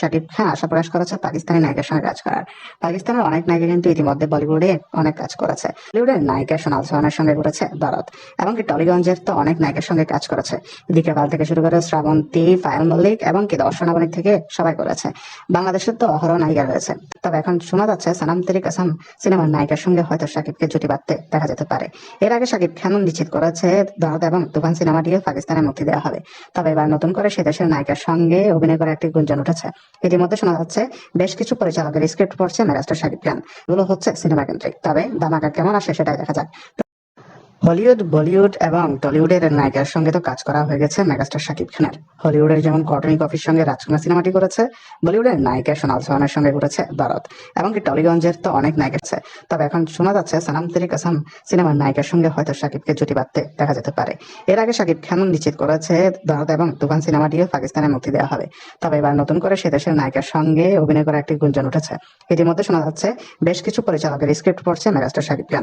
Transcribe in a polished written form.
শাকিব খান আশা প্রকাশ করেছে পাকিস্তানি নায়িকার সঙ্গে কাজ করার। পাকিস্তানের অনেক নায়িকা কিন্তু ইতিমধ্যে বলিউডে অনেক কাজ করেছে। বলিউডের নায়িকা সোনাল সোহানের সঙ্গে করেছে দরদ, এমনকি টলিগঞ্জের তো অনেক নায়িকার সঙ্গে কাজ করেছে। দীপিকা পাল থেকে শুরু করে শ্রাবন্তী, পায়েল মল্লিক এবং কি দর্শনা বণিক থেকে সবাই করেছে। বাংলাদেশের তো অহরহ নায়িকা রয়েছে। তবে এখন শোনা যাচ্ছে সানাম তেরি কসম সিনেমার নায়িকার সঙ্গে হয়তো শাকিবকে জুটি বাঁধতে দেখা যেতে পারে। এর আগে শাকিব খান নিশ্চিত করেছে দরদ এবং তুফান সিনেমাটিকে পাকিস্তানে মুক্তি দেওয়া হবে। তবে এবার নতুন করে সে দেশের নায়িকার সঙ্গে অভিনয় করার একটি গুঞ্জন উঠেছে। ইতিমধ্যে শোনা যাচ্ছে বেশ কিছু পরিচালকের স্ক্রিপ্ট পড়ছে মেগাস্টার শাকিব খান। এগুলো হচ্ছে সিনেমা কেন্দ্রিক, তবে ধামাকা কেমন আসে সেটাই দেখা যাক। হলিউড, বলিউড এবং টলিউডের নায়িকার সঙ্গে তো কাজ করা হয়ে গেছে মেগাস্টার শাকিব খানের। হলিউডের যেমন কটনি কফির সঙ্গে রাজকুমার সিনেমাটি করেছে, বলিউডের নায়িকা সোনাল সোহানের সঙ্গে করেছে দরদ, এমনকি টলিগঞ্জের তো অনেক নায়িকা আছে। তবে এখন শোনা যাচ্ছে সানাম তেরি কসম সিনেমার নায়িকার সঙ্গে হয়তো শাকিবকে জুটি বাঁধতে দেখা যেতে পারে। এর আগে শাকিব খান নিশ্চিত করেছে দরদ এবং তুফান সিনেমাটিকে পাকিস্তানে মুক্তি দেওয়া হবে। তবে এবার নতুন করে সে দেশের নায়িকার সঙ্গে অভিনয় করার একটি গুঞ্জন উঠেছে। ইতিমধ্যে শোনা যাচ্ছে বেশ কিছু পরিচালকের স্ক্রিপ্ট পড়ছে মেগাস্টার শাকিব খান।